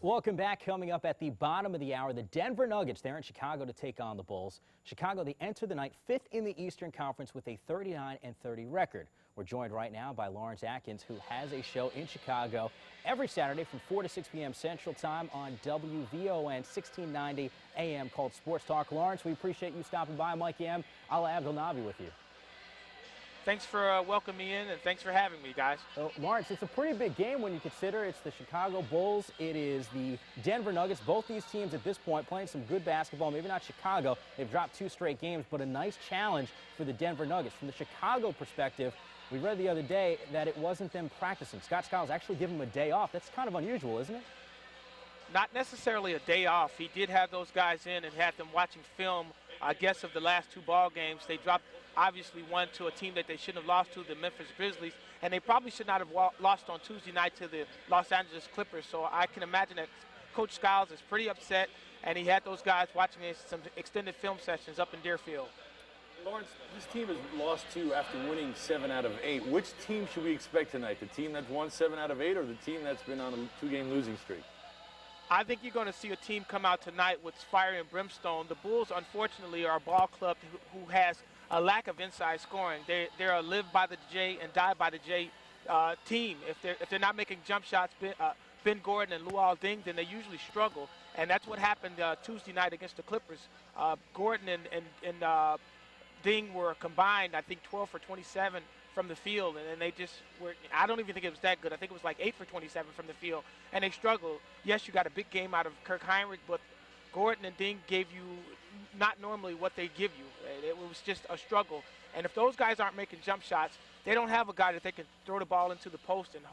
Welcome back. Coming up at the bottom of the hour, the Denver Nuggets, they're in Chicago to take on the Bulls. Chicago, they enter the night 5th in the Eastern Conference with a 39-30 record. We're joined right now by Lawrence Atkins, who has a show in Chicago every Saturday from 4 to 6 p.m. Central Time on WVON 1690 AM called Sports Talk. Lawrence, we appreciate you stopping by. Mike Yam, Ala Abdelnabi with you. Thanks for welcoming me in, and thanks for having me, guys. Lawrence, it's a pretty big game when you consider it's the Chicago Bulls. It is the Denver Nuggets. Both these teams at this point playing some good basketball. Maybe not Chicago. They've dropped 2 straight games, but a nice challenge for the Denver Nuggets. From the Chicago perspective, we read the other day that it wasn't them practicing. Scott Skiles actually gave them a day off. That's kind of unusual, isn't it? Not necessarily a day off. He did have those guys in and had them watching film, I guess, of the last 2 ball games. They dropped, obviously, one to a team that they shouldn't have lost to, the Memphis Grizzlies, and they probably should not have lost on Tuesday night to the Los Angeles Clippers. So I can imagine that Coach Skiles is pretty upset, and he had those guys watching some extended film sessions up in Deerfield. Lawrence, this team has lost 2 after winning 7 out of 8. Which team should we expect tonight? The team that's won 7 out of 8 or the team that's been on a 2-game losing streak? I think you're going to see a team come out tonight with fire and brimstone. The Bulls, unfortunately, are a ball club who has a lack of inside scoring. They're a live by the J and die by the J team. If they're not making jump shots, Ben Gordon and Luol Deng, then they usually struggle. And that's what happened Tuesday night against the Clippers. Gordon and Deng were combined, I think, 12 for 27 from the field, and they just were, I don't even think it was that good. I think it was like 8 for 27 from the field, and they struggled. Yes, you got a big game out of Kirk Heinrich, but Gordon and Deng gave you not normally what they give you. It was just a struggle. And if those guys aren't making jump shots, they don't have a guy that they can throw the ball into the post and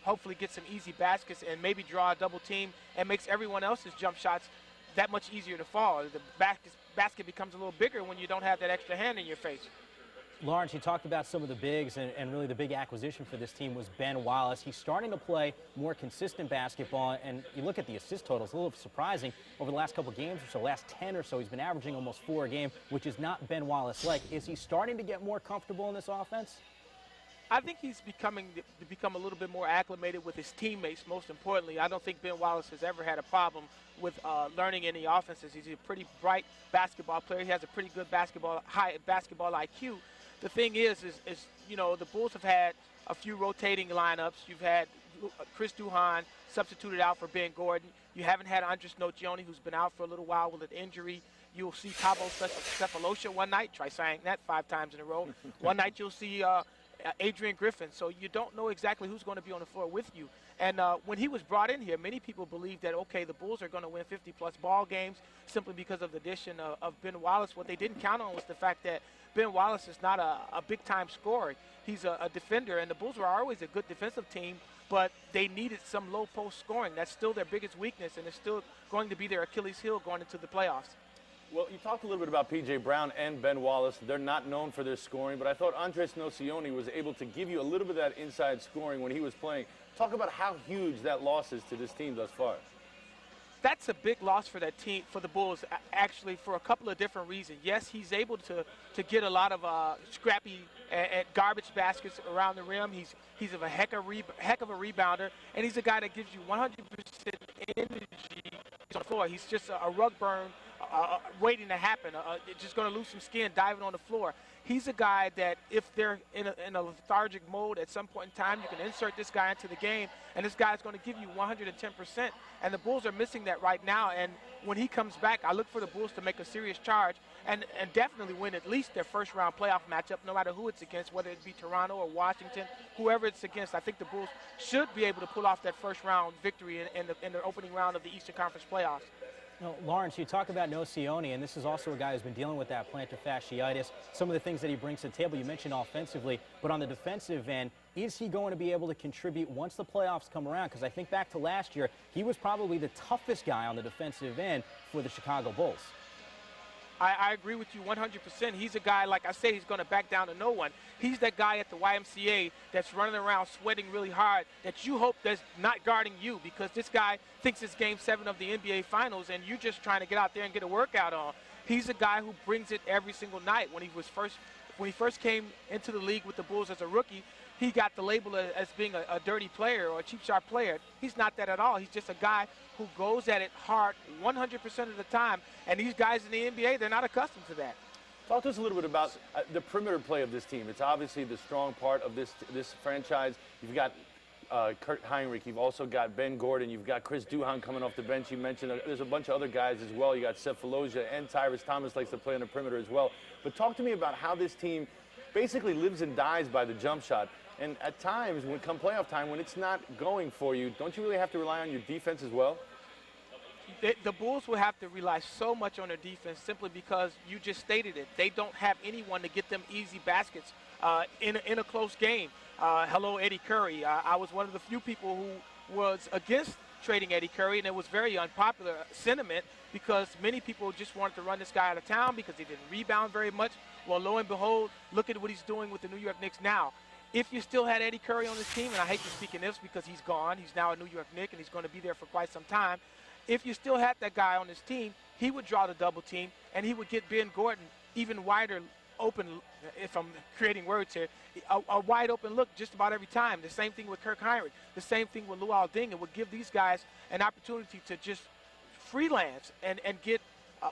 hopefully get some easy baskets and maybe draw a double team and makes everyone else's jump shots that much easier to fall. The basket becomes a little bigger when you don't have that extra hand in your face. Lawrence, you talked about some of the bigs, and really the big acquisition for this team was Ben Wallace. He's starting to play more consistent basketball, and you look at the assist totals, a little surprising. Over the last couple games or so, last 10 or so, he's been averaging almost 4 a game, which is not Ben Wallace-like. Is he starting to get more comfortable in this offense? I think he's become a little bit more acclimated with his teammates, most importantly. I don't think Ben Wallace has ever had a problem with learning any offenses. He's a pretty bright basketball player. He has a pretty good high basketball IQ. The thing is, you know, the Bulls have had a few rotating lineups. You've had Chris Duhon substituted out for Ben Gordon. You haven't had Andres Nocioni, who's been out for a little while with an injury. You'll see Thabo Sefolosha one night. Try saying that 5 times in a row. One night you'll see Adrian Griffin. So you don't know exactly who's going to be on the floor with you. And when he was brought in here, many people believed that, okay, the Bulls are going to win 50-plus ball games simply because of the addition of Ben Wallace. What they didn't count on was the fact that Ben Wallace is not a big-time scorer. He's a defender, and the Bulls were always a good defensive team, but they needed some low-post scoring. That's still their biggest weakness, and it's still going to be their Achilles heel going into the playoffs. Well, you talked a little bit about P.J. Brown and Ben Wallace. They're not known for their scoring, but I thought Andres Nocioni was able to give you a little bit of that inside scoring when he was playing. Talk about how huge that loss is to this team thus far. That's a big loss for that team, for the Bulls, actually, for a couple of different reasons. Yes, he's able to get a lot of scrappy and garbage baskets around the rim. He's a heck of a rebounder, and he's a guy that gives you 100% energy on the floor. He's just a rug burn waiting to happen, just going to lose some skin diving on the floor. He's a guy that if they're in a lethargic mode at some point in time, you can insert this guy into the game, and this guy's going to give you 110%. And the Bulls are missing that right now. And when he comes back, I look for the Bulls to make a serious charge and definitely win at least their first-round playoff matchup, no matter who it's against, whether it be Toronto or Washington, whoever it's against. I think the Bulls should be able to pull off that first-round victory in the opening round of the Eastern Conference playoffs. Now, Lawrence, you talk about Nocioni, and this is also a guy who's been dealing with that plantar fasciitis. Some of the things that he brings to the table, you mentioned offensively, but on the defensive end, is he going to be able to contribute once the playoffs come around? Because I think back to last year, he was probably the toughest guy on the defensive end for the Chicago Bulls. I agree with you 100%. He's a guy, like I say, he's going to back down to no one. He's that guy at the YMCA that's running around sweating really hard that you hope that's not guarding you, because this guy thinks it's Game 7 of the NBA Finals and you're just trying to get out there and get a workout on. He's a guy who brings it every single night. When he was When he first came into the league with the Bulls as a rookie, he got the label as being a dirty player or a cheap shot player. He's not that at all. He's just a guy who goes at it hard 100% of the time. And these guys in the NBA, they're not accustomed to that. Talk to us a little bit about the perimeter play of this team. It's obviously the strong part of this franchise. You've got Kurt Heinrich. You've also got Ben Gordon. You've got Chris Duhon coming off the bench. You mentioned there's a bunch of other guys as well. You got Seth Philosia and Tyrese Thomas likes to play on the perimeter as well. But talk to me about how this team basically lives and dies by the jump shot. And at times, when come playoff time, when it's not going for you, don't you really have to rely on your defense as well? The Bulls will have to rely so much on their defense simply because you just stated it. They don't have anyone to get them easy baskets in a close game. Hello, Eddie Curry. I was one of the few people who was against trading Eddie Curry, and it was very unpopular sentiment because many people just wanted to run this guy out of town because he didn't rebound very much. Well, lo and behold, look at what he's doing with the New York Knicks now. If you still had Eddie Curry on this team, and I hate to speak in ifs because he's gone, he's now a New York Knick, and he's going to be there for quite some time. If you still had that guy on this team, he would draw the double team, and he would get Ben Gordon even wider open, if I'm creating words here, a wide open look just about every time. The same thing with Kirk Heinrich. The same thing with Luol Deng. It would give these guys an opportunity to just freelance and get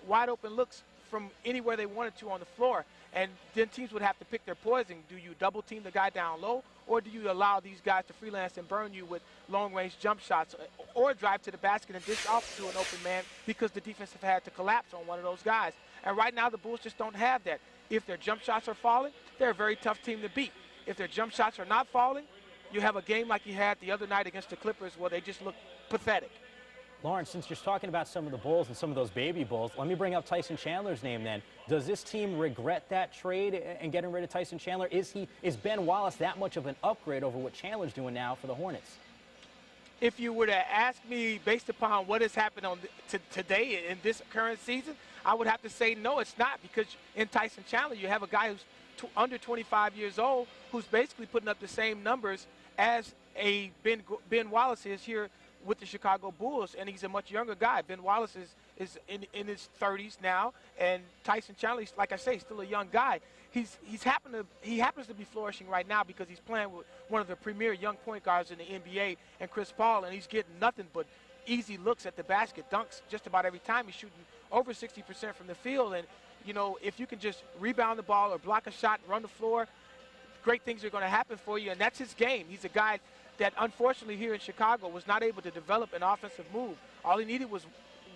wide open looks from anywhere they wanted to on the floor. And then teams would have to pick their poison. Do you double team the guy down low, or do you allow these guys to freelance and burn you with long-range jump shots, or drive to the basket and dish off to an open man because the defense have had to collapse on one of those guys? And right now the Bulls just don't have that. If their jump shots are falling, they're a very tough team to beat. If their jump shots are not falling, you have a game like you had the other night against the Clippers where they just look pathetic. Lawrence, since you're talking about some of the Bulls and some of those baby Bulls, let me bring up Tyson Chandler's name then. Does this team regret that trade and getting rid of Tyson Chandler? Is Ben Wallace that much of an upgrade over what Chandler's doing now for the Hornets? If you were to ask me based upon what has happened today in this current season, I would have to say no, it's not, because in Tyson Chandler you have a guy who's under 25 years old who's basically putting up the same numbers as a Ben Wallace is here with the Chicago Bulls, and he's a much younger guy. Ben Wallace is in his 30s now, and Tyson Chandler, like I say, still a young guy. He happens to be flourishing right now because he's playing with one of the premier young point guards in the NBA, and Chris Paul, and he's getting nothing but easy looks at the basket, dunks just about every time. He's shooting over 60% from the field, and you know, if you can just rebound the ball or block a shot, run the floor, great things are going to happen for you, and that's his game. He's a guy that unfortunately here in Chicago was not able to develop an offensive move. All he needed was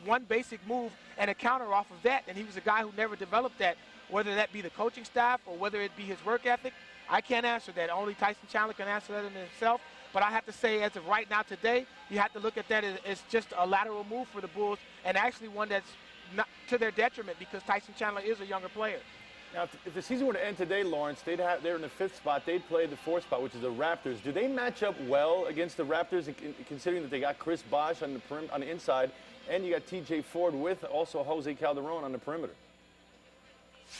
one basic move and a counter off of that, and he was a guy who never developed that, whether that be the coaching staff or whether it be his work ethic. I can't answer that. Only Tyson Chandler can answer that in himself. But I have to say, as of right now today, you have to look at that as just a lateral move for the Bulls, and actually one that's not to their detriment because Tyson Chandler is a younger player. Now, if the season were to end today, Lawrence, they're in the 5th spot. They'd play the 4th spot, which is the Raptors. Do they match up well against the Raptors, considering that they got Chris Bosh on the inside, and you got T.J. Ford with also Jose Calderon on the perimeter?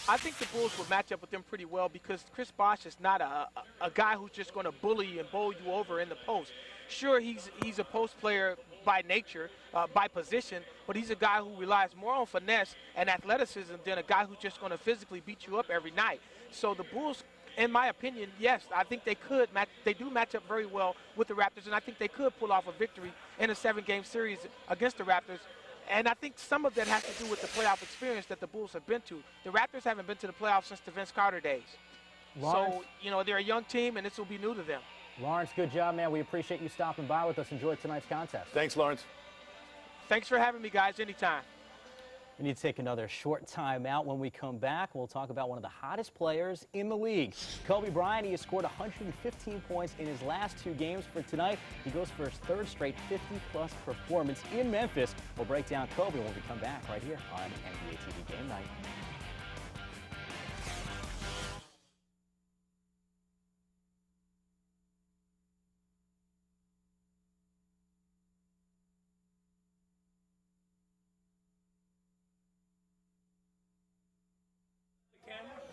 I think the Bulls would match up with them pretty well because Chris Bosh is not a guy who's just going to bully and bowl you over in the post. Sure, he's a post player by nature, by position, but he's a guy who relies more on finesse and athleticism than a guy who's just going to physically beat you up every night. So the Bulls, in my opinion, yes, I think they could match. They do match up very well with the Raptors, and I think they could pull off a victory in a 7-game series against the Raptors. And I think some of that has to do with the playoff experience that the Bulls have been to. The Raptors haven't been to the playoffs since the Vince Carter days. Lawrence, so, you know, they're a young team, and this will be new to them. Lawrence, good job, man. We appreciate you stopping by with us. Enjoy tonight's contest. Thanks, Lawrence. Thanks for having me, guys. Anytime. We need to take another short time out. When we come back, we'll talk about one of the hottest players in the league. Kobe Bryant, he has scored 115 points in his last 2 games. For tonight, he goes for his 3rd straight 50-plus performance in Memphis. We'll break down Kobe when we come back right here on NBATV Game Night.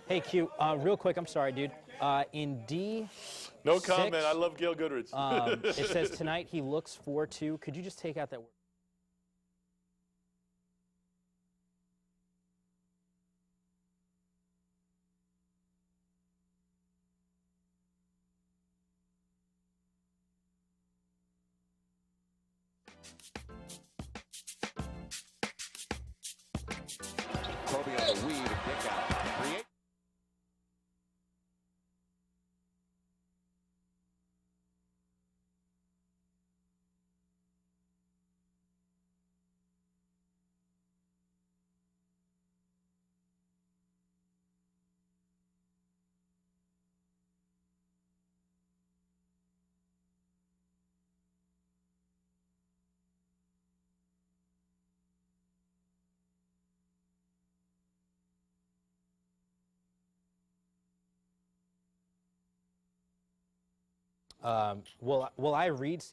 Hey, Q, real quick, I'm sorry, dude. In D6, No comment. I love Gail Goodrich. it says tonight he looks for 2. Could you just take out that word? Kobe on the weave and kick out. Create. Will I read?